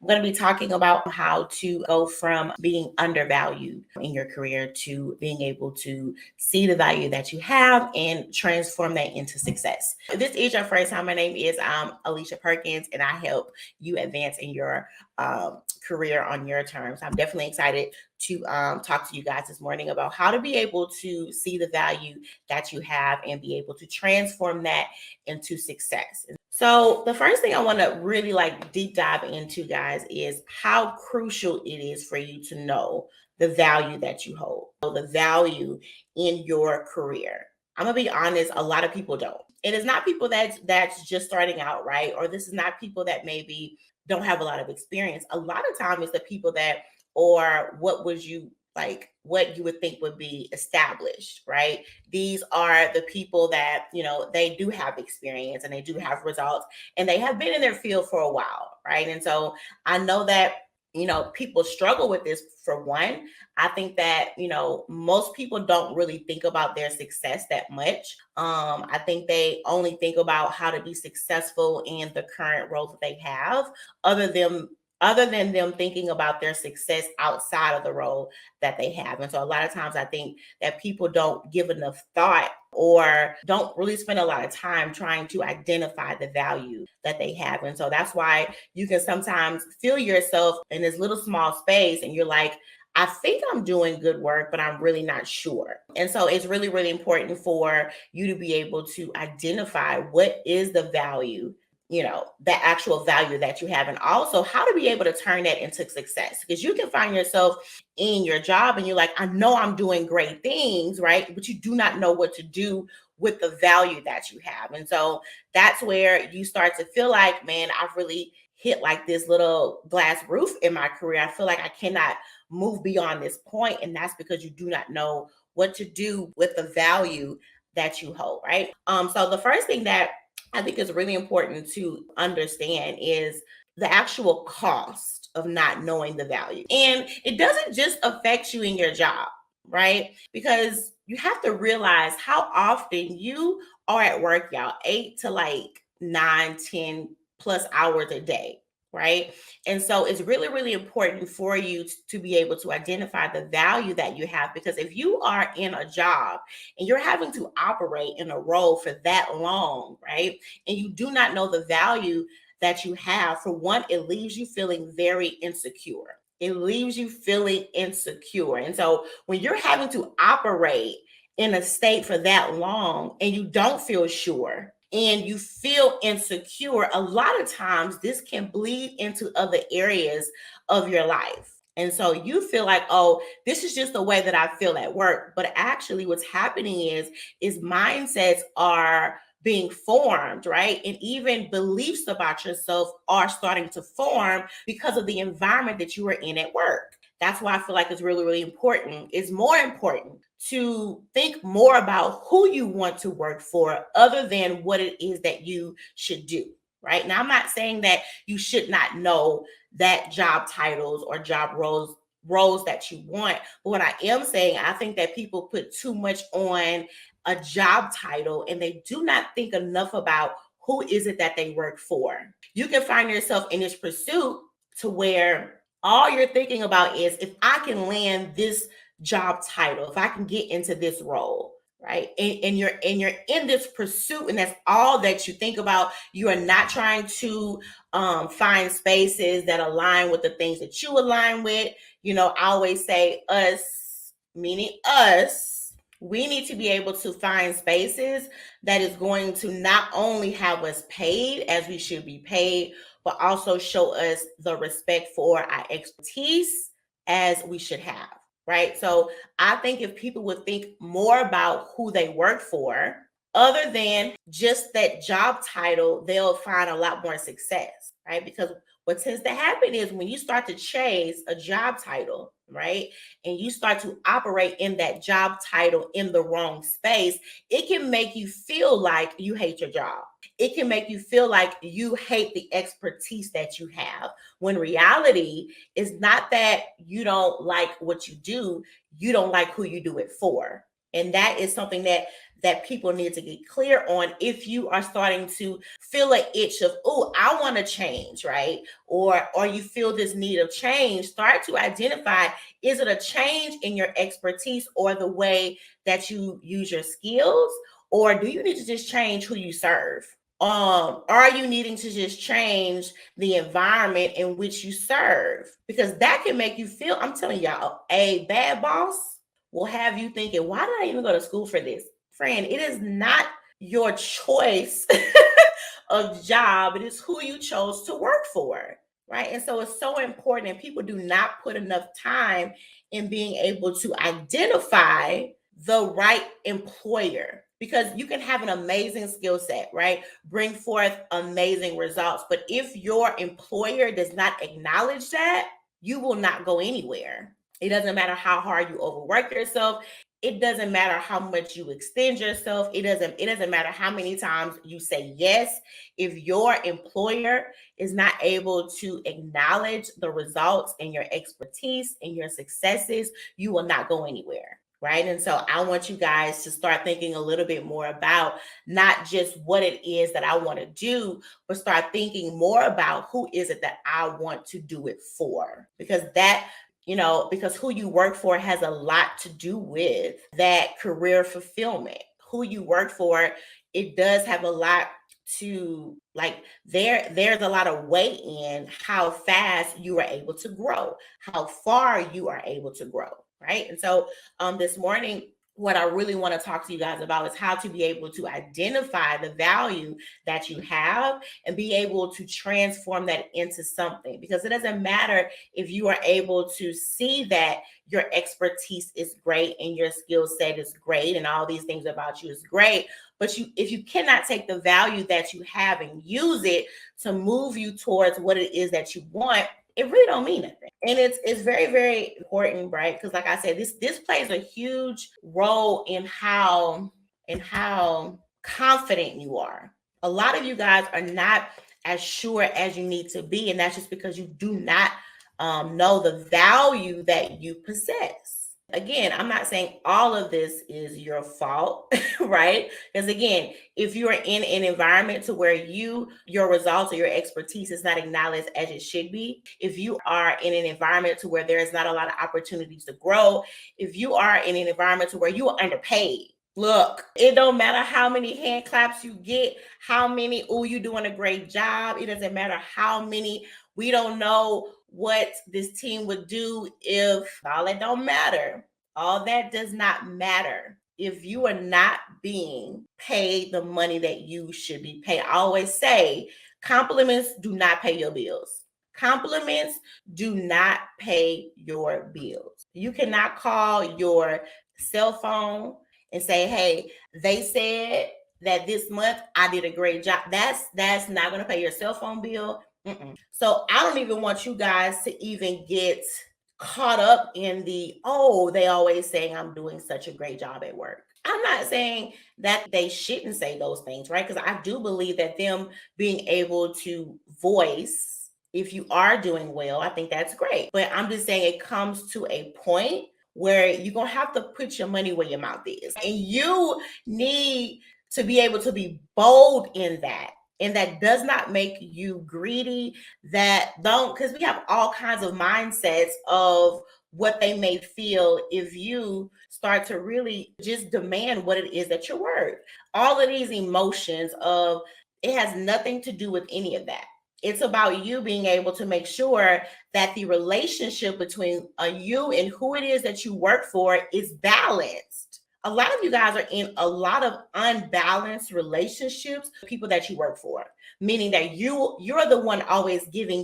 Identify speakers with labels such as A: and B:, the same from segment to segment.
A: I'm going to be talking about how to go from being undervalued in your career to being able to see the value that you have and transform that into success. If this is your first time, my name is Alicia Perkins, and I help you advance in your career on your terms. I'm definitely excited to talk to you guys this morning about how to be able to see the value that you have and be able to transform that into success. So the first thing I want to really deep dive into, guys, is how crucial it is for you to know the value that you hold, the value in your career. I'm gonna be honest, a lot of people don't. It is not people that's just starting out, right? Or this is not people that maybe don't have a lot of experience. A lot of time it's the people that, or what you would think would be established, right? These are the people that, they do have experience and they do have results and they have been in their field for a while, right? And so I know that, people struggle with this. For one, I think that, most people don't really think about their success that much. I think they only think about how to be successful in the current roles that they have, other than them thinking about their success outside of the role that they have. And so a lot of times I think that people don't give enough thought or don't really spend a lot of time trying to identify the value that they have. And so that's why you can sometimes feel yourself in this little small space and you're like, I think I'm doing good work, but I'm really not sure. And so it's really, really important for you to be able to identify what is the value, the actual value that you have, and also how to be able to turn that into success. Because you can find yourself in your job and you're like, I know I'm doing great things, right? But you do not know what to do with the value that you have. And so that's where you start to feel like, man, I've really hit this little glass roof in my career. I feel like I cannot move beyond this point. And that's because you do not know what to do with the value that you hold, right? So the first thing that I think is really important to understand is the actual cost of not knowing the value. And it doesn't just affect you in your job, right? Because you have to realize how often you are at work, y'all, 8 to 9, 10 plus hours a day, right? And so it's really, really important for you to be able to identify the value that you have. Because if you are in a job and you're having to operate in a role for that long, right, and you do not know the value that you have, for one, it leaves you feeling very insecure. It leaves you feeling insecure. And so when you're having to operate in a state for that long and you don't feel sure, and you feel insecure, a lot of times this can bleed into other areas of your life. And so you feel like, oh, this is just the way that I feel at work. But actually what's happening is mindsets are being formed, right? And even beliefs about yourself are starting to form because of the environment that you are in at work. That's why I feel like it's really, really important. It's more important to think more about who you want to work for other than what it is that you should do, right? Now, I'm not saying that you should not know that job titles or job roles that you want. But what I am saying, I think that people put too much on a job title and they do not think enough about who is it that they work for. You can find yourself in this pursuit to where all you're thinking about is, if I can land this job title, if I can get into this role, right? And you're in this pursuit, and that's all that you think about. You are not trying to find spaces that align with the things that you align with. I always say us, meaning us. We need to be able to find spaces that is going to not only have us paid as we should be paid, but also show us the respect for our expertise as we should have, right? So I think if people would think more about who they work for, other than just that job title, they'll find a lot more success, right? Because what tends to happen is when you start to chase a job title, right, and you start to operate in that job title in the wrong space, it can make you feel like you hate your job. It can make you feel like you hate the expertise that you have, when reality is not that you don't like what you do, you don't like who you do it for. And that is something that people need to get clear on. If you are starting to feel an itch of, oh, I want to change, right? Or you feel this need of change, start to identify, is it a change in your expertise or the way that you use your skills? Or do you need to just change who you serve? Are you needing to just change the environment in which you serve? Because that can make you feel, I'm telling y'all, a bad boss will have you thinking, why did I even go to school for this? Friend, it is not your choice of job, it is who you chose to work for, right? And so it's so important, and people do not put enough time in being able to identify the right employer, because you can have an amazing skill set, right? Bring forth amazing results. But if your employer does not acknowledge that, you will not go anywhere. It doesn't matter how hard you overwork yourself. It doesn't matter how much you extend yourself. It doesn't matter how many times you say yes. If your employer is not able to acknowledge the results and your expertise and your successes, you will not go anywhere. Right. And so I want you guys to start thinking a little bit more about not just what it is that I want to do, but start thinking more about who is it that I want to do it for. Because who you work for has a lot to do with that career fulfillment. Who you work for, it does have a lot to, like, there's a lot of weight in how fast you are able to grow, how far you are able to grow, right? And so this morning, what I really want to talk to you guys about is how to be able to identify the value that you have and be able to transform that into something. Because it doesn't matter if you are able to see that your expertise is great and your skill set is great and all these things about you is great, but if you cannot take the value that you have and use it to move you towards what it is that you want, it really don't mean nothing. And it's very, very important, right? Because like I said, this plays a huge role in how confident you are. A lot of you guys are not as sure as you need to be, and that's just because you do not know the value that you possess. Again, I'm not saying all of this is your fault, right? Because again, if you're in an environment to where your results or your expertise is not acknowledged as it should be, if you are in an environment to where there is not a lot of opportunities to grow, if you are in an environment to where you are underpaid, look, it don't matter how many hand claps you get, how many, oh, you doing a great job. It doesn't matter how many, we don't know what this team would do if all that don't matter. All that does not matter if you are not being paid the money that you should be paid. I always say compliments do not pay your bills. Compliments do not pay your bills. You cannot call your cell phone and say, hey, they said that this month I did a great job. That's not going to pay your cell phone bill. So I don't even want you guys to even get caught up in they always saying I'm doing such a great job at work. I'm not saying that they shouldn't say those things, right? Because I do believe that them being able to voice, if you are doing well, I think that's great. But I'm just saying it comes to a point where you're going to have to put your money where your mouth is. And you need to be able to be bold in that. And that does not make you greedy. That don't, because we have all kinds of mindsets of what they may feel if you start to really just demand what it is that you're worth. All of these emotions of, it has nothing to do with any of that. It's about you being able to make sure that the relationship between you and who it is that you work for is balanced. A lot of you guys are in a lot of unbalanced relationships with people that you work for, meaning that you're the one always giving.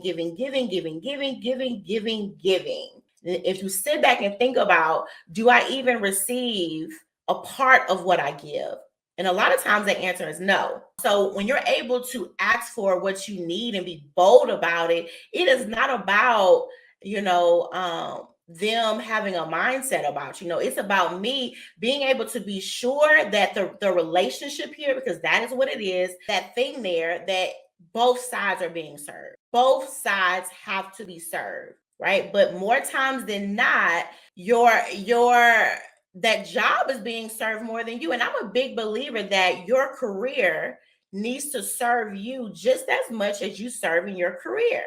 A: If you sit back and think about, do I even receive a part of what I give? And a lot of times the answer is no. So when you're able to ask for what you need and be bold about it, it is not about, them having a mindset about it's about me being able to be sure that the relationship here, because that is what it is, that thing there, that both sides are being served. Both sides have to be served, right? But more times than not, your that job is being served more than you. And I'm a big believer that your career needs to serve you just as much as you serve in your career.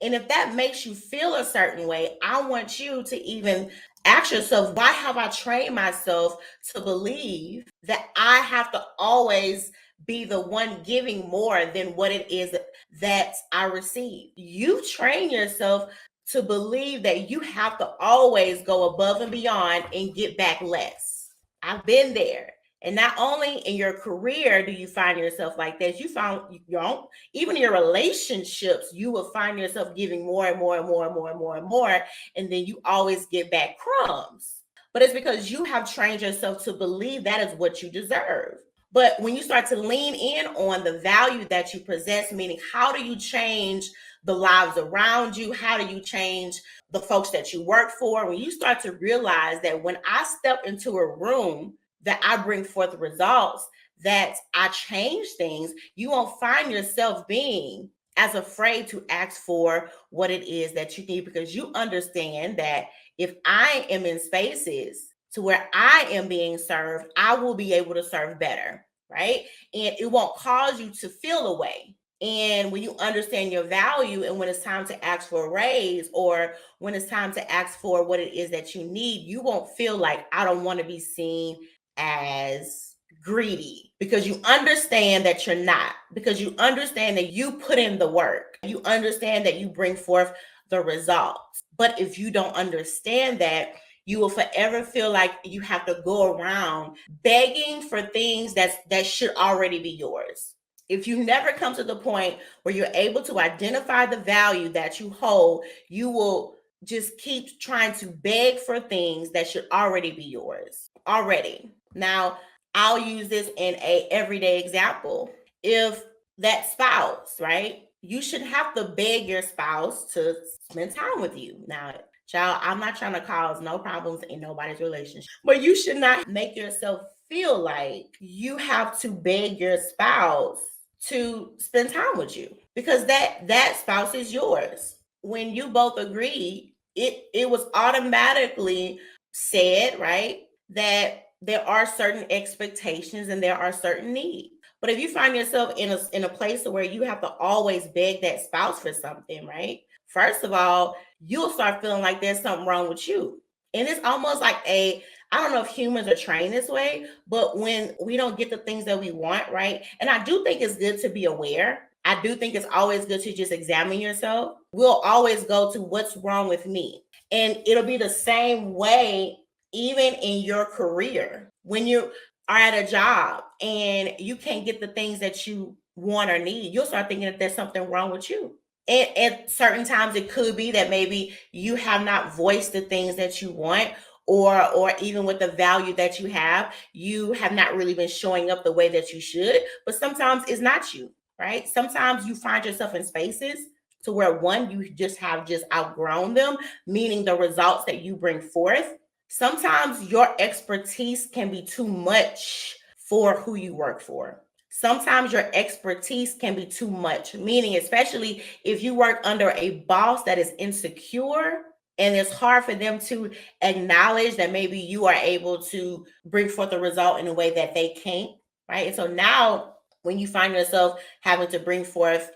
A: And if that makes you feel a certain way, I want you to even ask yourself, why have I trained myself to believe that I have to always be the one giving more than what it is that I receive? You train yourself to believe that you have to always go above and beyond and get back less. I've been there. And not only in your career do you find yourself like this, you found your own, even in your relationships, you will find yourself giving more and more and more and more and more and more. And then you always get back crumbs. But it's because you have trained yourself to believe that is what you deserve. But when you start to lean in on the value that you possess, meaning how do you change the lives around you? How do you change the folks that you work for? When you start to realize that when I step into a room, that I bring forth results, that I change things, you won't find yourself being as afraid to ask for what it is that you need, because you understand that if I am in spaces to where I am being served, I will be able to serve better, right? And it won't cause you to feel away. And when you understand your value, and when it's time to ask for a raise, or when it's time to ask for what it is that you need, you won't feel like, I don't want to be seen as greedy, because you understand that you're not, because you understand that you put in the work, you understand that you bring forth the results. But if you don't understand that, you will forever feel like you have to go around begging for things that should already be yours. If you never come to the point where you're able to identify the value that you hold, you will just keep trying to beg for things that should already be yours already. Now, I'll use this in a everyday example. If that spouse, right? You should have to beg your spouse to spend time with you. Now, child, I'm not trying to cause no problems in nobody's relationship, but you should not make yourself feel like you have to beg your spouse to spend time with you, because that spouse is yours. When you both agreed, it was automatically said, right, that there are certain expectations and there are certain needs. But if you find yourself in a place where you have to always beg that spouse for something, right? First of all, you'll start feeling like there's something wrong with you. And it's almost like I don't know if humans are trained this way, but when we don't get the things that we want, right? And I do think it's good to be aware. I do think it's always good to just examine yourself. We'll always go to what's wrong with me. And it'll be the same way even in your career. When you are at a job and you can't get the things that you want or need, you'll start thinking that there's something wrong with you. And at certain times, it could be that maybe you have not voiced the things that you want, or even with the value that you have not really been showing up the way that you should. But sometimes it's not you, right? Sometimes you find yourself in spaces to where, one, you just have just outgrown them, meaning the results that you bring forth. Sometimes your expertise can be too much for who you work for. Sometimes your expertise can be too much, meaning, especially if you work under a boss that is insecure, and it's hard for them to acknowledge that maybe you are able to bring forth a result in a way that they can't, right? And so now when you find yourself having to bring forth,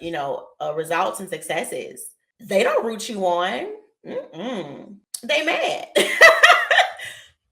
A: results and successes, they don't root you on. They mad.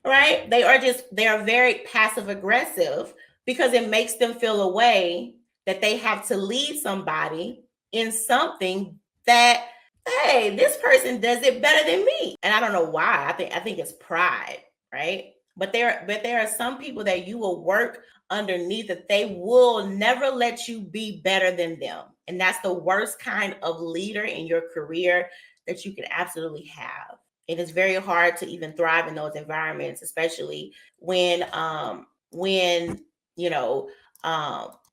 A: Right? They are very passive aggressive, because it makes them feel a way that they have to lead somebody in something that, hey, this person does it better than me. And I don't know why. I think it's pride, right? But there are some people that you will work underneath that they will never let you be better than them. And that's the worst kind of leader in your career that you can absolutely have. It is very hard to even thrive in those environments, especially when you know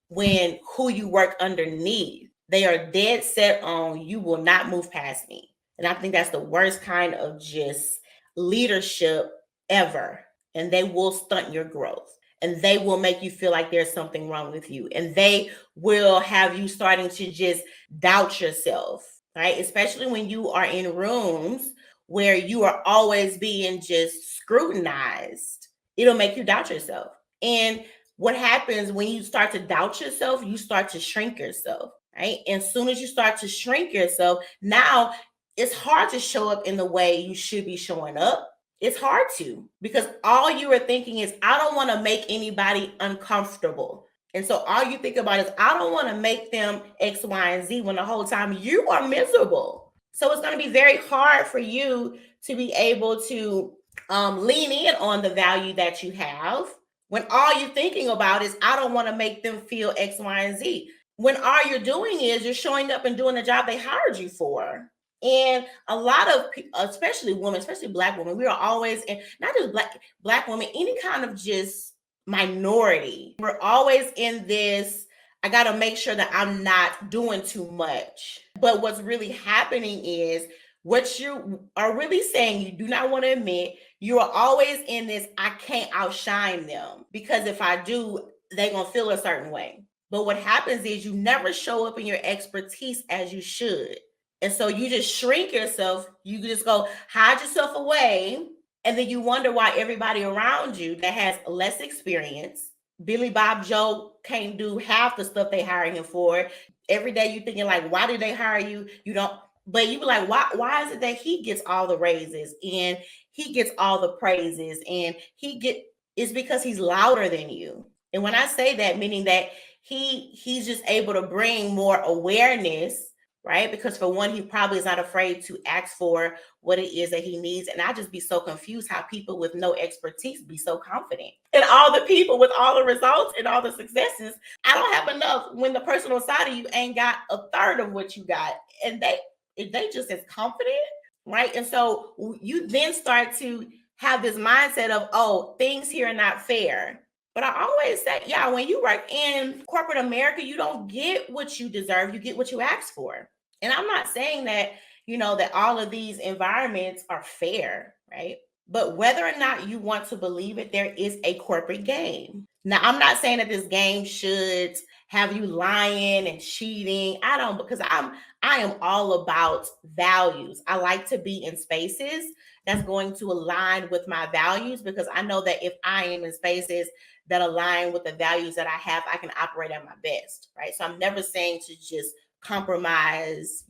A: when who you work underneath, they are dead set on, you will not move past me. And I think that's the worst kind of just leadership ever. And they will stunt your growth, and they will make you feel like there's something wrong with you, and they will have you starting to just doubt yourself, right? Especially when you are in rooms where you are always being just scrutinized. it'll make you doubt yourself. And what happens when you start to doubt yourself, you start to shrink yourself, right? And as soon as you start to shrink yourself, now it's hard to show up in the way you should be showing up. It's hard to, because all you are thinking is, I don't want to make anybody uncomfortable. And so all you think about is, I don't want to make them X, Y, and Z, when the whole time you are miserable. So it's going to be very hard for you to be able to lean in on the value that you have when all you're thinking about is, I don't want to make them feel X, Y, and Z. When all you're doing is you're showing up and doing the job they hired you for. And a lot of people, especially women, especially Black women, we are always in, not just black women, any kind of just minority. We're always in this, I got to make sure that I'm not doing too much. But what's really happening is, what you are really saying, you do not want to admit, you are always in this, I can't outshine them, because if I do, they're going to feel a certain way. But what happens is, you never show up in your expertise as you should. And so you just shrink yourself. You just go hide yourself away. And then you wonder why everybody around you that has less experience, Billy Bob Joe, can't do half the stuff they hire him for. Every day you thinking like, why did they hire you? You don't, but you be like, why is it that he gets all the raises and he gets all the praises and it's because he's louder than you. And when I say that, meaning that he's just able to bring more awareness, right? Because for one, he probably is not afraid to ask for what it is that he needs. And I just be so confused how people with no expertise be so confident. And all the people with all the results and all the successes, I don't have enough, when the person on side of you ain't got a third of what you got. And they just as confident, right? And so you then start to have this mindset of, oh, things here are not fair. But I always say, yeah, when you work in corporate America, you don't get what you deserve. You get what you ask for. And I'm not saying that, that all of these environments are fair, right? But whether or not you want to believe it, there is a corporate game. Now, I'm not saying that this game should have you lying and cheating. I don't, because I am all about values. I like to be in spaces that's going to align with my values, because I know that if I am in spaces that align with the values that I have, I can operate at my best, right? So I'm never saying to just compromise,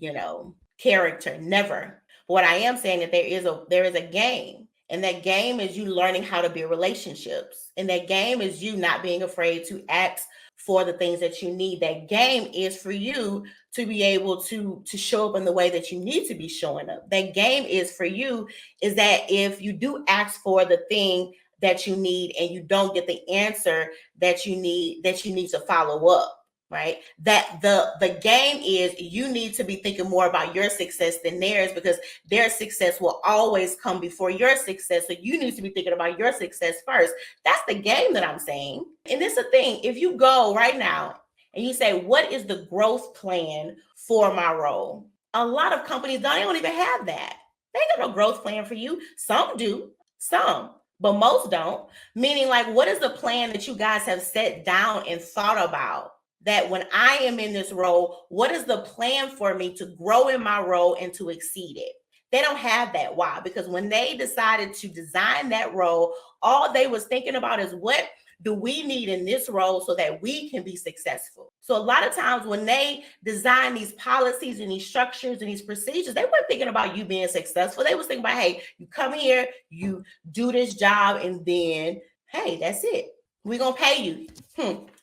A: character, never. But what I am saying that there is a game, and that game is you learning how to build relationships, and that game is you not being afraid to ask for the things that you need. That game is for you to be able to show up in the way that you need to be showing up. That game is for you is that if you do ask for the thing that you need and you don't get the answer that you need to follow up, right? That the game is, you need to be thinking more about your success than theirs, because their success will always come before your success. So you need to be thinking about your success first. That's the game that I'm saying. And this is the thing, if you go right now and you say, what is the growth plan for my role? A lot of companies don't even have that. They ain't got no growth plan for you. Some do, some, but most don't. Meaning, like, what is the plan that you guys have set down and thought about? That when I am in this role, what is the plan for me to grow in my role and to exceed it? They don't have that. Why? Because when they decided to design that role, all they was thinking about is, what do we need in this role so that we can be successful? So a lot of times when they design these policies and these structures and these procedures, they weren't thinking about you being successful. They was thinking about, hey, you come here, you do this job, and then, hey, that's it. We're going to pay you.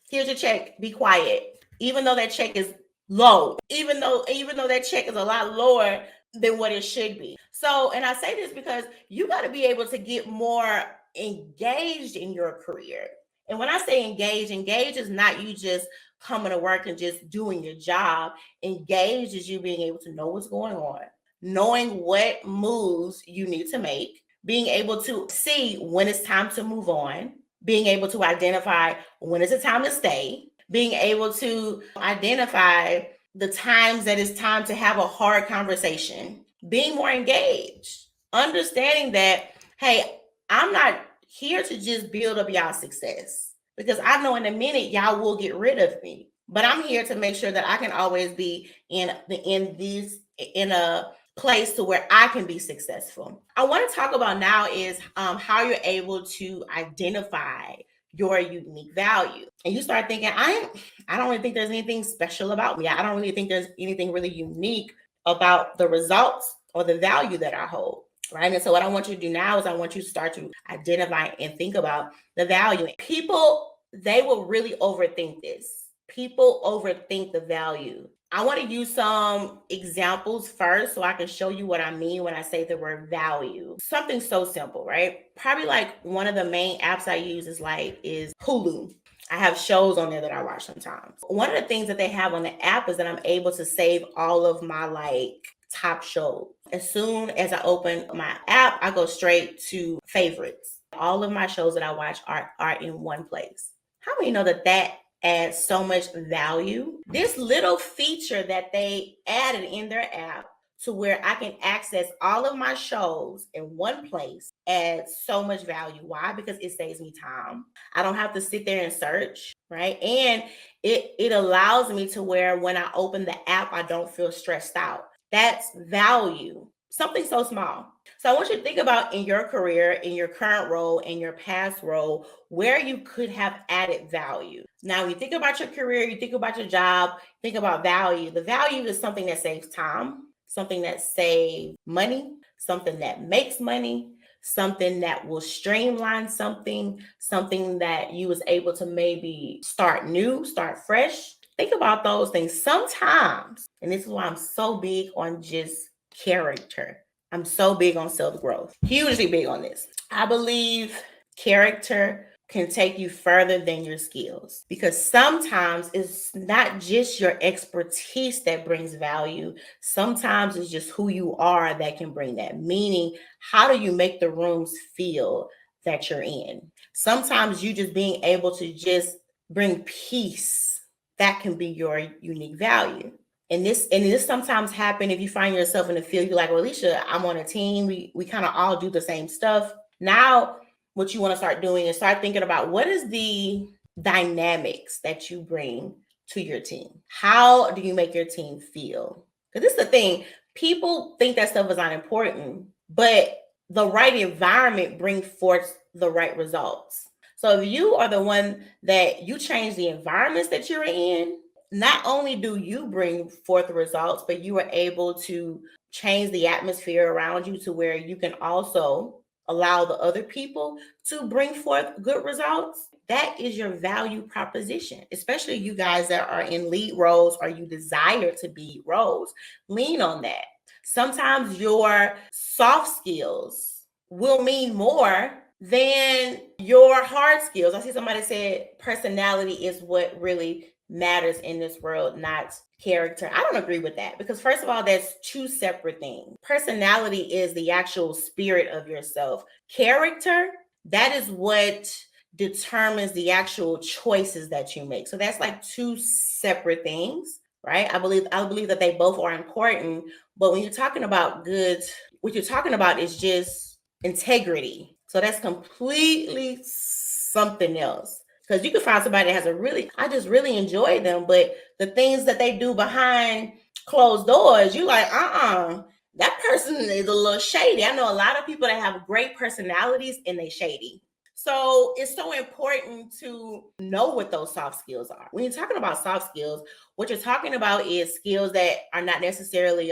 A: Here's your check. Be quiet. Even though that check is low, even though that check is a lot lower than what it should be. So, and I say this because you got to be able to get more engaged in your career. And when I say engage is not you just coming to work and just doing your job. Engage is you being able to know what's going on, knowing what moves you need to make, being able to see when it's time to move on, being able to identify when is it time to stay, being able to identify the times that it's time to have a hard conversation, being more engaged, understanding that, hey, I'm not here to just build up y'all success, because I know in a minute y'all will get rid of me, but I'm here to make sure that I can always be in a place to where I can be successful. I want to talk about now is how you're able to identify your unique value. And you start thinking, I don't really think there's anything special about me. I don't really think there's anything really unique about the results or the value that I hold. Right. And so what I want you to do now is I want you to start to identify and think about the value. People, they will really overthink this. People overthink the value. I want to use some examples first so I can show you what I mean when I say the word value. Something so simple, right? Probably like one of the main apps I use is Hulu. I have shows on there that I watch sometimes. One of the things that they have on the app is that I'm able to save all of my top shows. As soon as I open my app, I go straight to favorites. All of my shows that I watch are in one place. How many know that adds so much value? This little feature that they added in their app to where I can access all of my shows in one place adds so much value. Why? Because it saves me time. I don't have to sit there and search, right? And it allows me to where when I open the app, I don't feel stressed out. That's value. Something so small. So I want you to think about in your career, in your current role, in your past role, where you could have added value. Now, when you think about your career, you think about your job, think about value. The value is something that saves time, something that saves money, something that makes money, something that will streamline something that you was able to maybe start new, start fresh. Think about those things sometimes. And this is why I'm so big on just character. I'm so big on self-growth. Hugely big on this. I believe character can take you further than your skills, because sometimes it's not just your expertise that brings value. Sometimes it's just who you are that can bring that. Meaning, how do you make the rooms feel that you're in? Sometimes you just being able to just bring peace, that can be your unique value. And this sometimes happen if you find yourself in the field. You're like, well, Alicia, I'm on a team. We kind of all do the same stuff. Now, what you want to start doing is start thinking about what is the dynamics that you bring to your team. How do you make your team feel? Because this is the thing. People think that stuff is not important, but the right environment brings forth the right results. So if you are the one that you change the environments that you're in, not only do you bring forth results, but you are able to change the atmosphere around you to where you can also allow the other people to bring forth good results. That is your value proposition, especially you guys that are in lead roles or you desire to be roles. Lean on that. Sometimes your soft skills will mean more than your hard skills. I see somebody said personality is what really matters in this world, not character. I don't agree with that, because first of all, that's two separate things. Personality is the actual spirit of yourself. Character, that is what determines the actual choices that you make. So that's like two separate things, right? I believe that they both are important, but when you're talking about good, what you're talking about is just integrity. So that's completely something else. Because you can find somebody that has I just really enjoy them, but the things that they do behind closed doors, you like, that person is a little shady. I know a lot of people that have great personalities and they shady. So it's so important to know what those soft skills are. When you're talking about soft skills, what you're talking about is skills that are not necessarily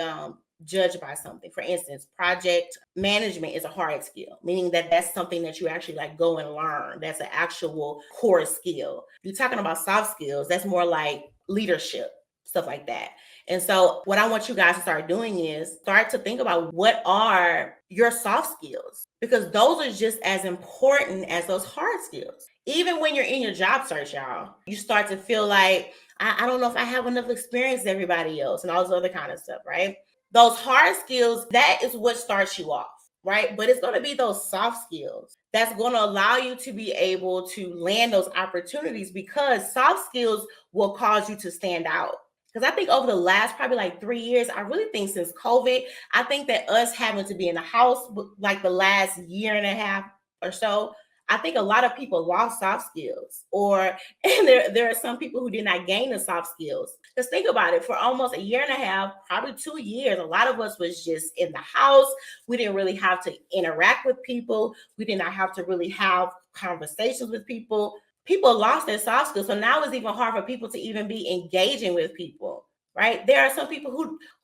A: judged by something. For instance, project management is a hard skill, meaning that that's something that you actually go and learn. That's an actual core skill. You're talking about soft skills, that's more like leadership, stuff like that. And so what I want you guys to start doing is start to think about what are your soft skills, because those are just as important as those hard skills. Even when you're in your job search, y'all, you start to feel like, I don't know if I have enough experience as everybody else and all this other kind of stuff, right? Those hard skills, that is what starts you off, right? But it's going to be those soft skills that's going to allow you to be able to land those opportunities, because soft skills will cause you to stand out. Because I think over the last probably 3 years, I really think since COVID, I think that us having to be in the house the last year and a half or so, I think a lot of people lost soft skills, and there are some people who did not gain the soft skills. Because think about it, for almost a year and a half, probably 2 years, a lot of us was just in the house. We didn't really have to interact with people. We did not have to really have conversations with people. People lost their soft skills. So now it's even hard for people to even be engaging with people, right? There are some people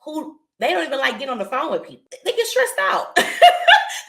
A: who they don't even like get on the phone with people. They get stressed out.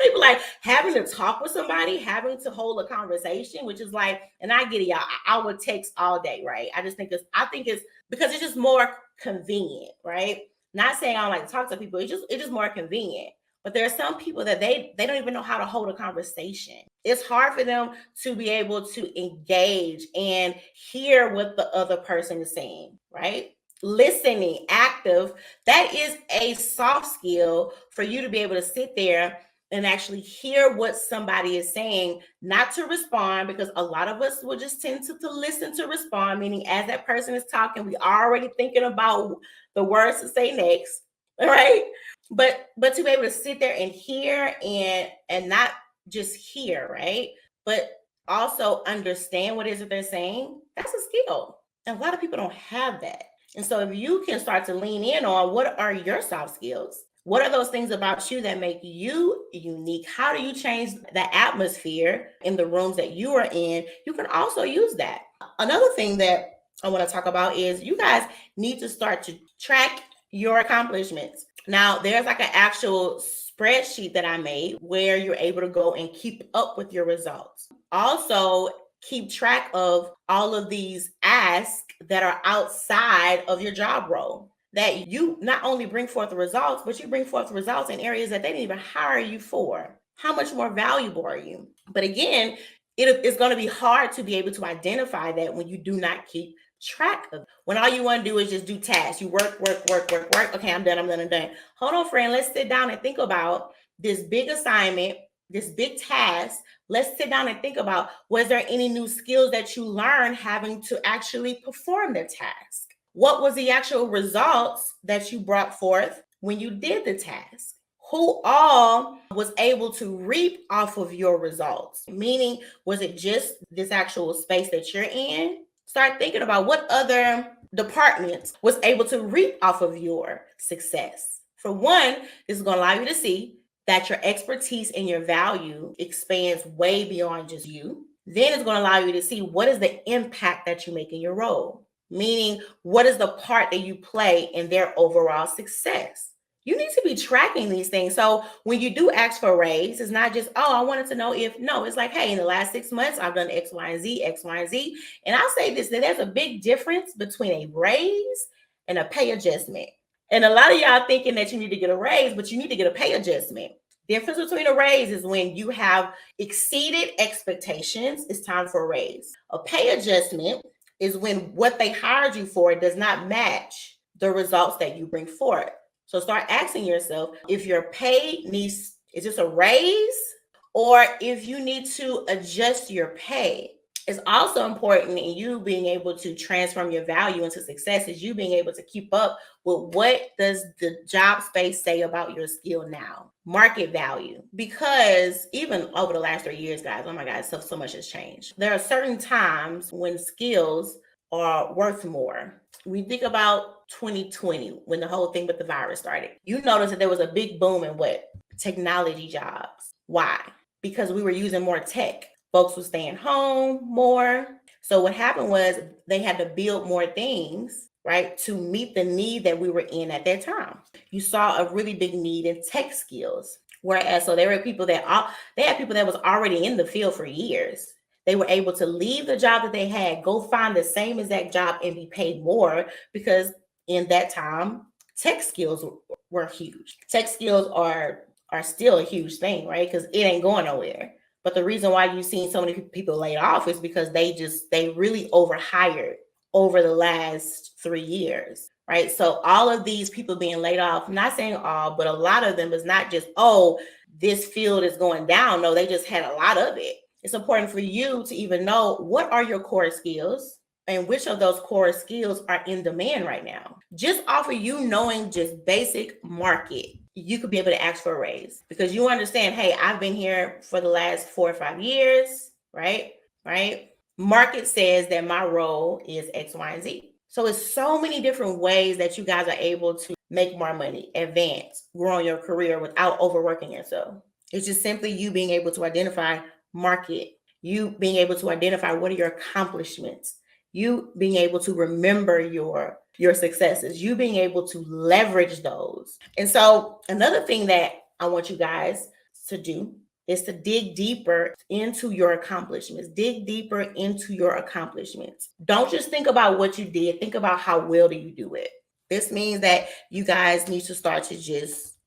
A: People like having to talk with somebody, having to hold a conversation, which is like, and I get it, y'all. I would text all day, right? I think it's because it's just more convenient, right? Not saying I don't like to talk to people. It's just more convenient. But there are some people that they don't even know how to hold a conversation. It's hard for them to be able to engage and hear what the other person is saying, right? Listening, active, that is a soft skill for you to be able to sit there and actually hear what somebody is saying, not to respond, because a lot of us will just tend to listen to respond, meaning as that person is talking, we are already thinking about the words to say next, right? But to be able to sit there and hear and not just hear, right? But also understand what it is that they're saying, that's a skill. And a lot of people don't have that. And so if you can start to lean in on what are your soft skills, what are those things about you that make you unique? How do you change the atmosphere in the rooms that you are in? You can also use that. Another thing that I want to talk about is you guys need to start to track your accomplishments. Now, there's like an actual spreadsheet that I made where you're able to go and keep up with your results. Also, keep track of all of these asks that are outside of your job role, that you not only bring forth the results, but you bring forth the results in areas that they didn't even hire you for. How much more valuable are you? But again, it's going to be hard to be able to identify that when you do not keep track of it. When all you want to do is just do tasks. You work. Okay, I'm done. Hold on, friend. Let's sit down and think about this big assignment, this big task. Let's sit down and think about, was there any new skills that you learned having to actually perform the task? What was the actual results that you brought forth when you did the task? Who all was able to reap off of your results? Meaning, was it just this actual space that you're in? Start thinking about what other departments was able to reap off of your success. For one, this is going to allow you to see that your expertise and your value expands way beyond just you. Then it's going to allow you to see what is the impact that you make in your role. Meaning, what is the part that you play in their overall success? You need to be tracking these things. So when you do ask for a raise, it's not just, oh, I wanted to know if, no, it's like, hey, in the last 6 months, I've done X, Y, and Z. And I'll say this, that there's a big difference between a raise and a pay adjustment. And a lot of y'all thinking that you need to get a raise, but you need to get a pay adjustment. The difference between a raise is when you have exceeded expectations, it's time for a raise. A pay adjustment is when what they hired you for does not match the results that you bring forth. So start asking yourself if your pay needs, is this a raise, or if you need to adjust your pay. It's also important in you being able to transform your value into success, is you being able to keep up with what does the job space say about your skill now, market value. Because even over the last 3 years, guys, oh my God, so much has changed. There are certain times when skills are worth more. We think about 2020 when the whole thing with the virus started. You notice that there was a big boom in what? Technology jobs. Why? Because we were using more tech. Folks were staying home more. So what happened was they had to build more things, right, to meet the need that we were in at that time. You saw a really big need in tech skills. Whereas, so there were people that they had people that was already in the field for years. They were able to leave the job that they had, go find the same exact job and be paid more, because in that time, tech skills were huge. Tech skills are still a huge thing, right? Because it ain't going nowhere. But the reason why you've seen so many people laid off is because they really overhired over the last 3 years, right? So all of these people being laid off, not saying all, but a lot of them is not just, oh, this field is going down. No, they just had a lot of it. It's important for you to even know what are your core skills and which of those core skills are in demand right now. Just off of you knowing just basic market, you could be able to ask for a raise because you understand, hey, I've been here for the last 4 or 5 years. right? Right? Market says that my role is X, Y, and Z. So it's so many different ways that you guys are able to make more money, advance, grow in your career without overworking yourself. It's just simply you being able to identify market, you being able to identify what are your accomplishments, you being able to remember your successes, you being able to leverage those. And so another thing that I want you guys to do is to dig deeper into your accomplishments. Dig deeper into your accomplishments. Don't just think about what you did. Think about how well do you do it. This means that you guys need to start to just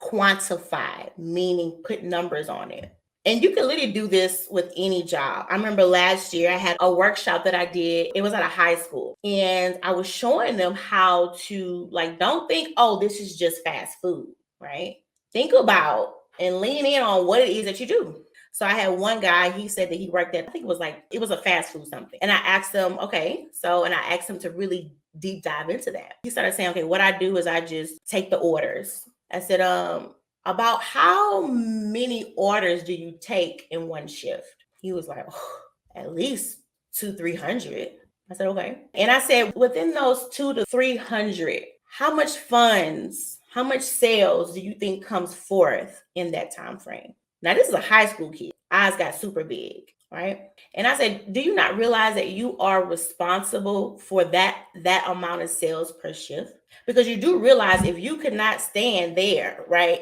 A: quantify, meaning put numbers on it. And you can literally do this with any job. I remember last year I had a workshop that I did. It was at a high school. And I was showing them how to, like, don't think, oh, this is just fast food, right? Think about and lean in on what it is that you do. So I had one guy, he said that he worked at, I think it was a fast food something. And I asked him, okay, and I asked him to really deep dive into that. He started saying, okay, what I do is I just take the orders. I said, about how many orders do you take in one shift? He was like, oh, at least 200-300. I said, okay. And I said, within those 200-300, how much funds, how much sales do you think comes forth in that time frame? Now, this is a high school kid. Eyes got super big, right? And I said, do you not realize that you are responsible for that amount of sales per shift? Because you do realize if you could not stand there, right,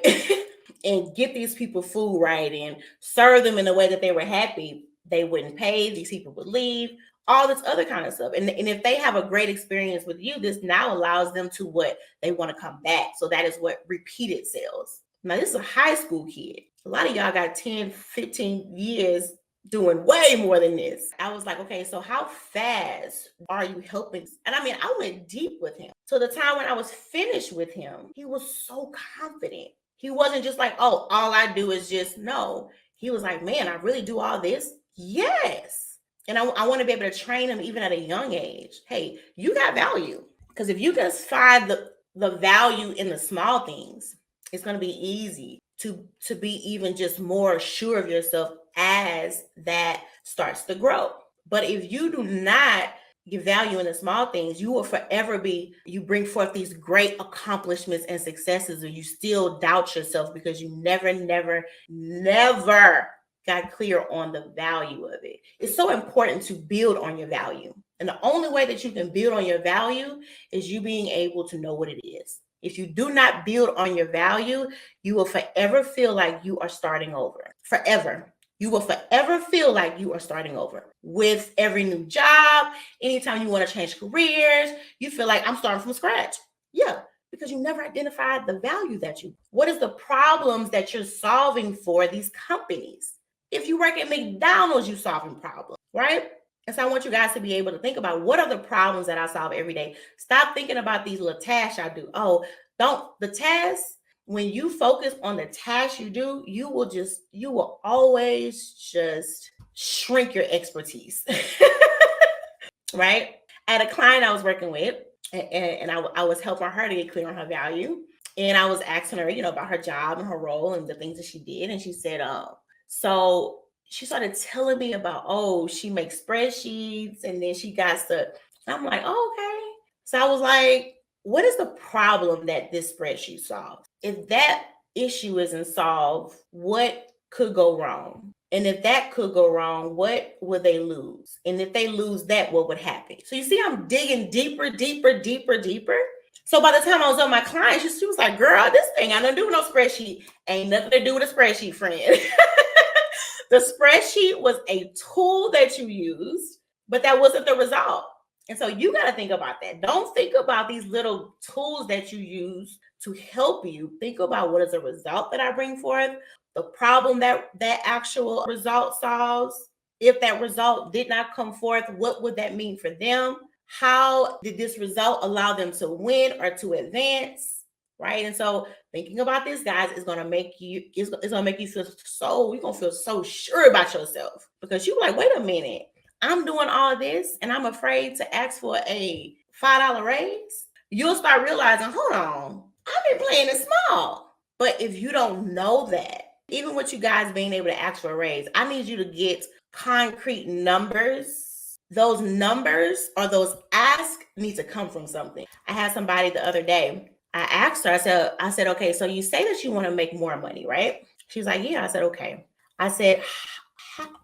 A: and get these people food right and serve them in a way that they were happy, they wouldn't pay, these people would leave, all this other kind of stuff. And if they have a great experience with you, this now allows them to what? They want to come back. So that is what repeated sales. Now, this is a high school kid. A lot of y'all got 10, 15 years doing way more than this. I was like, okay, so how fast are you helping? And I mean, I went deep with him. So the time when I was finished with him, he was so confident. He wasn't just like, oh, all I do is just no. He was like, man, I really do all this? Yes. And I want to be able to train him even at a young age. Hey, you got value. Because if you can find the value in the small things, it's going to be easy to be even just more sure of yourself as that starts to grow. But if you do not give value in the small things, you will forever you bring forth these great accomplishments and successes, and you still doubt yourself because you never got clear on the value of it. It's so important to build on your value. And the only way that you can build on your value is you being able to know what it is. If you do not build on your value, you will forever feel like you are starting over. Forever. You will forever feel like you are starting over. With every new job, anytime you want to change careers, you feel like I'm starting from scratch. Yeah, because you never identified the value that what is the problems that you're solving for these companies? If you work at McDonald's, you're solving problems, right? And so I want you guys to be able to think about what are the problems that I solve every day. Stop thinking about these little tasks I do. The tasks, when you focus on the tasks you do, you will always just shrink your expertise. Right? I had a client I was working with, and I was helping her to get clear on her value. And I was asking her, about her job and her role and the things that she did. And she said, so she started telling me about, she makes spreadsheets and then she got stuff. I'm like, okay. So I was like, what is the problem that this spreadsheet solves? If that issue isn't solved, what could go wrong? And if that could go wrong, what would they lose? And if they lose that, what would happen? So you see, I'm digging deeper. So by the time I was on my client, she was like, girl, this thing I don't do no spreadsheet. Ain't nothing to do with a spreadsheet, friend. The spreadsheet was a tool that you used, but that wasn't the result. And so you got to think about that. Don't think about these little tools that you use to help you. Think about what is the result that I bring forth, the problem that actual result solves. If that result did not come forth, what would that mean for them? How did this result allow them to win or to advance? Right. And so thinking about this, guys, is going to make you, it's going to make you feel you're going to feel so sure about yourself, because you're like, wait a minute, I'm doing all this and I'm afraid to ask for a $5 raise. You'll start realizing, hold on, I've been playing it small. But if you don't know that, Even with you guys being able to ask for a raise, I need you to get concrete numbers. Those numbers or those asks need to come from something. I had somebody the other day. I asked her, I said, okay, so you say that you want to make more money, right? She was like, yeah. I said, okay. I said,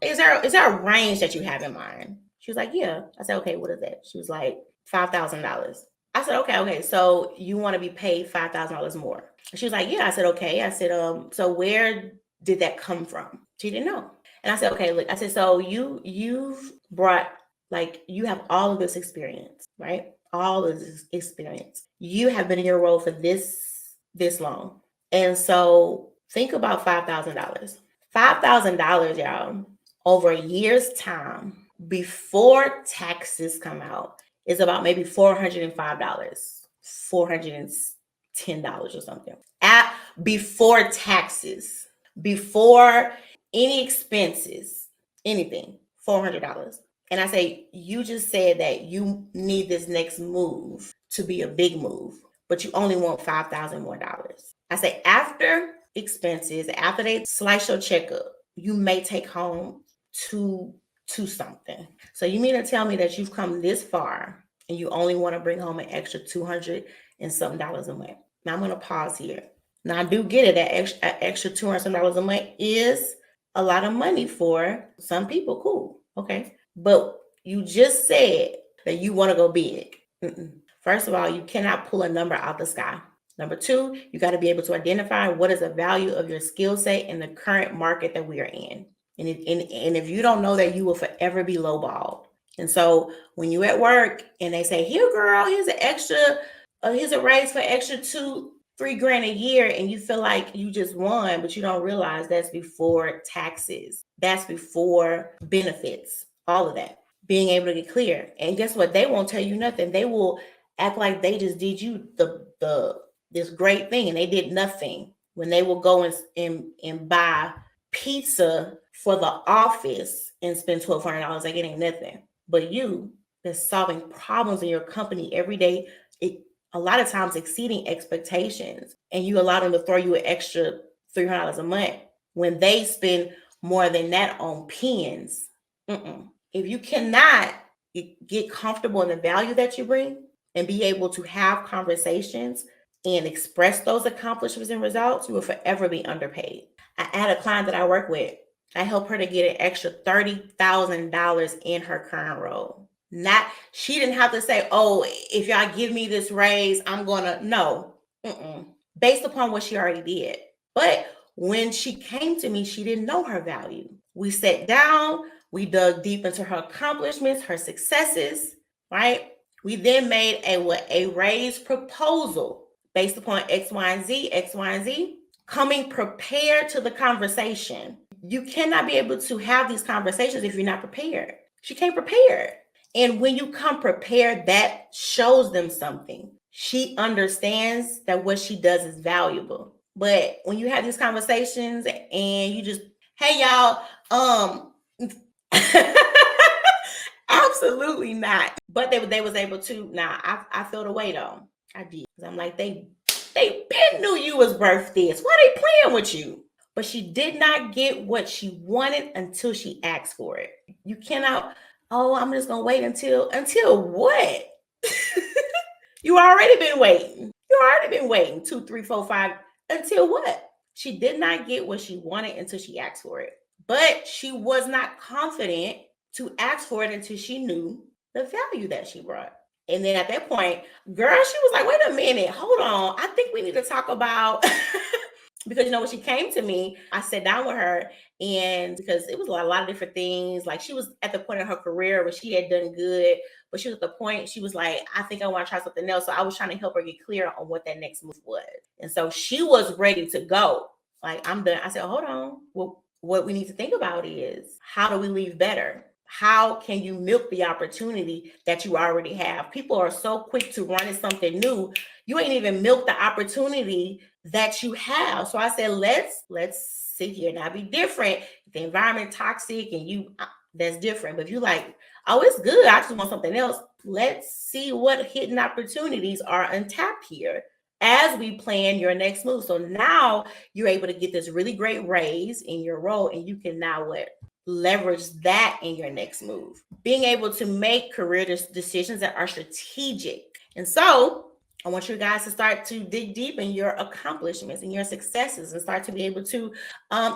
A: is there a range that you have in mind? She was like, yeah. I said, okay, what is that? She was like, $5,000. I said, okay. So you want to be paid $5,000 more? She was like, yeah. I said, okay. I said, so where did that come from? She didn't know. And I said, okay, look, I said, so you've brought, like, you have all of this experience, right? All of this experience. You have been in your role for this long. And so think about $5,000. $5,000, y'all, over a year's time before taxes come out is about maybe $405, $410 or something. Before taxes, before any expenses, anything, $400. And I say, you just said that you need this next move to be a big move, but you only want $5,000 more. I say, after expenses, after they slice your check up, you may take home to something. So you mean to tell me that you've come this far and you only want to bring home an extra $200 and something a month? Now I'm going to pause here. Now I do get it. That extra $200 some a month is a lot of money for some people. Cool. Okay. But you just said that you want to go big. First of all, you cannot pull a number out the sky. Number two, you got to be able to identify what is the value of your skill set in the current market that we are in. And if you don't know that, you will forever be lowballed. And so when you at work and they say, here, girl, here's an extra, here's a raise for extra $2,000-3,000 a year, and you feel like you just won, but you don't realize that's before taxes. That's before benefits, all of that. Being able to get clear. And guess what? They won't tell you nothing. They will act like they just did you this great thing and they did nothing. When they will go and buy pizza for the office and spend $1,200, like it ain't nothing. But you that's solving problems in your company every day, a lot of times exceeding expectations, and you allow them to throw you an extra $300 a month when they spend more than that on pens. If you cannot get comfortable in the value that you bring and be able to have conversations and express those accomplishments and results, you will forever be underpaid. I had a client that I work with. I helped her to get an extra $30,000 in her current role. She didn't have to say, oh, if y'all give me this raise, I'm gonna, no. Based upon what she already did. But when she came to me, she didn't know her value. We sat down, we dug deep into her accomplishments, her successes, right? We then made a raise proposal based upon X, Y, and Z, coming prepared to the conversation. You cannot be able to have these conversations if you're not prepared. She came prepared. And when you come prepared, that shows them something. She understands that what she does is valuable. But when you have these conversations and you just, hey, y'all, absolutely not. But they was able to. Now, I felt away though. I did. Because I'm like, they been knew you was birthed this. Why they playing with you? But she did not get what she wanted until she asked for it. You cannot, oh, I'm just going to wait until what? You already been waiting. 2, 3, 4, 5. Until what? She did not get what she wanted until she asked for it. But she was not confident to ask for it until she knew the value that she brought. And then at that point, girl, she was like, wait a minute, hold on. I think we need to talk about, because, when she came to me, I sat down with her, and because it was a lot of different things. Like, she was at the point in her career where she had done good, but she was at the point, she was like, I think I want to try something else. So I was trying to help her get clear on what that next move was. And so she was ready to go. Like, I'm done. I said, hold on. Well, what we need to think about is, how do we leave better? How can you milk the opportunity that you already have? People are so quick to run at something new. You ain't even milked the opportunity that you have. So I said, let's sit here. Now, be different. If the environment toxic and that's different. But if you like, oh, it's good, I just want something else. Let's see what hidden opportunities are untapped here. as we plan your next move. So now you're able to get this really great raise in your role, and you can now what? Leverage that in your next move. Being able to make career decisions that are strategic. And so I want you guys to start to dig deep in your accomplishments and your successes, and start to be able to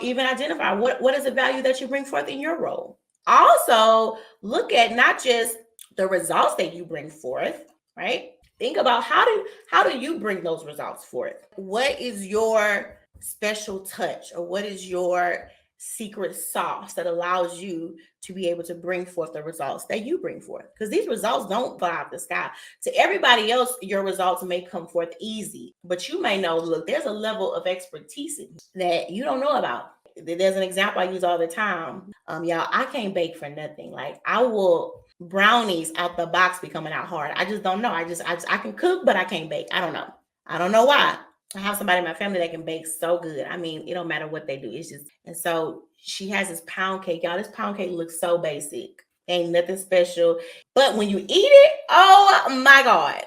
A: even identify what is the value that you bring forth in your role. Also, look at not just the results that you bring forth, right? Think about how do you bring those results forth? What is your special touch, or what is your secret sauce that allows you to be able to bring forth the results that you bring forth? Because these results don't fall out the sky. To everybody else, your results may come forth easy, but you may know, look, there's a level of expertise that you don't know about. There's an example I use all the time. Y'all, I can't bake for nothing. Like, I will brownies out the box be coming out hard. I just don't know. I can cook, but I can't bake. I don't know. I don't know why. I have somebody in my family that can bake so good. I mean, it don't matter what they do. It's just, and so she has this pound cake. Y'all, this pound cake looks so basic. Ain't nothing special. But when you eat it, oh my God.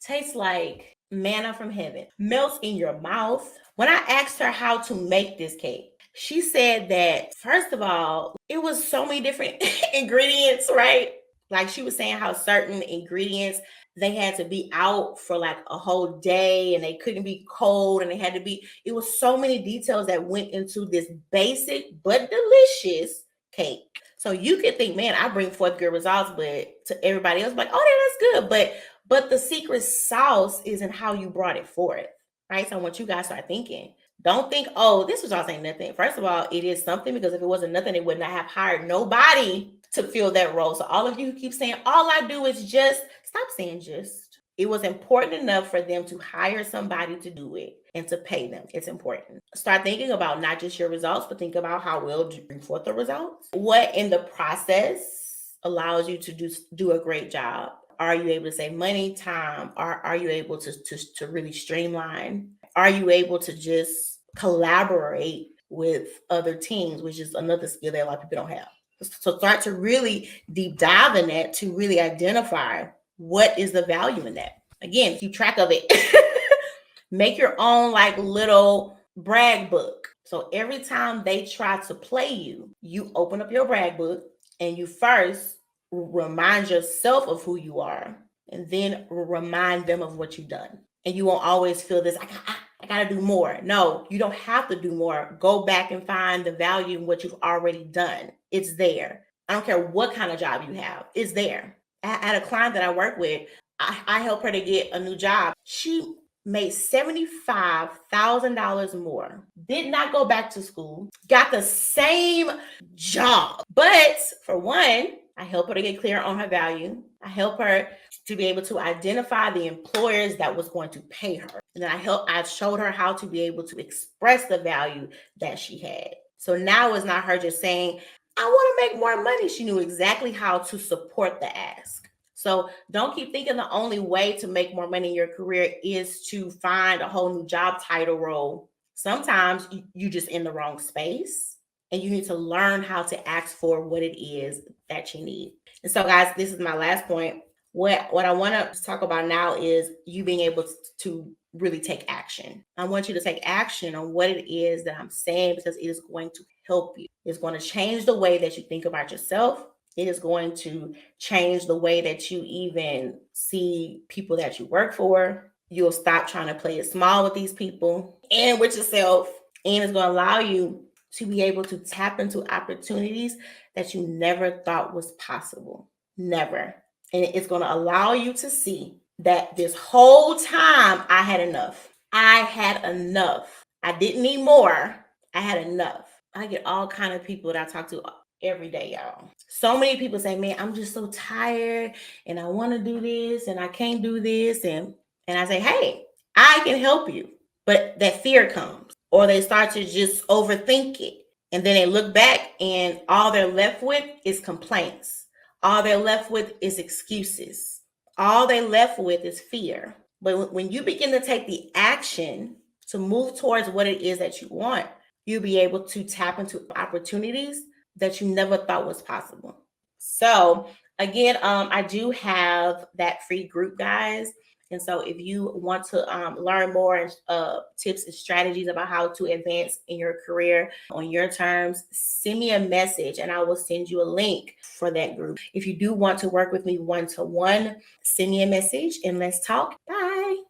A: Tastes like manna from heaven. Melts in your mouth. When I asked her how to make this cake, she said that, first of all, it was so many different ingredients, right? Like, she was saying how certain ingredients, they had to be out for like a whole day, and they couldn't be cold, and they had to be, it was so many details that went into this basic but delicious cake. So you could think, man, I bring forth good results, but to everybody else, like, oh, yeah, that's good. But the secret sauce is in how you brought it forth, right? So I want you guys to start thinking. Don't think, oh, this results ain't nothing. First of all, it is something, because if it wasn't nothing, it would not have hired nobody to fill that role. So all of you who keep saying, all I do is just, stop saying just. It was important enough for them to hire somebody to do it and to pay them. It's important. Start thinking about not just your results, but think about how well you bring forth the results. What in the process allows you to do a great job? Are you able to save money, time? Are you able to really streamline? Are you able to just collaborate with other teams, which is another skill that a lot of people don't have? So start to really deep dive in that to really identify what is the value in that. Again, keep track of it. Make your own like little brag book. So every time they try to play you, you open up your brag book and you first remind yourself of who you are, and then remind them of what you've done. And you won't always feel this, I got to do more. No, you don't have to do more. Go back and find the value in what you've already done. It's there. I don't care what kind of job you have. It's there. I had a client that I work with. I helped her to get a new job. She made $75,000 more. Did not go back to school. Got the same job. But for one, I help her to get clear on her value. I help her to be able to identify the employers that was going to pay her. And then I showed her how to be able to express the value that she had. So now it's not her just saying, I want to make more money. She knew exactly how to support the ask. So don't keep thinking the only way to make more money in your career is to find a whole new job title role. Sometimes you just in the wrong space, and you need to learn how to ask for what it is that you need. And so, guys, this is my last point. What I want to talk about now is you being able to really take action. I want you to take action on what it is that I'm saying, because it is going to help you. It's going to change the way that you think about yourself. It is going to change the way that you even see people that you work for. You'll stop trying to play it small with these people and with yourself. And it's going to allow you to be able to tap into opportunities that you never thought was possible. Never. And it's going to allow you to see that this whole time I had enough. I had enough. I didn't need more. I had enough. I get all kind of people that I talk to every day, y'all. So many people say, man, I'm just so tired and I want to do this and I can't do this. And I say, hey, I can help you. But that fear comes, or they start to just overthink it. And then they look back and all they're left with is complaints. All they're left with is excuses. All they're left with is fear. But when you begin to take the action to move towards what it is that you want, you'll be able to tap into opportunities that you never thought was possible. So again, I do have that free group, guys. And so if you want to learn more tips and strategies about how to advance in your career on your terms, send me a message and I will send you a link for that group. If you do want to work with me one-to-one, send me a message and let's talk. Bye.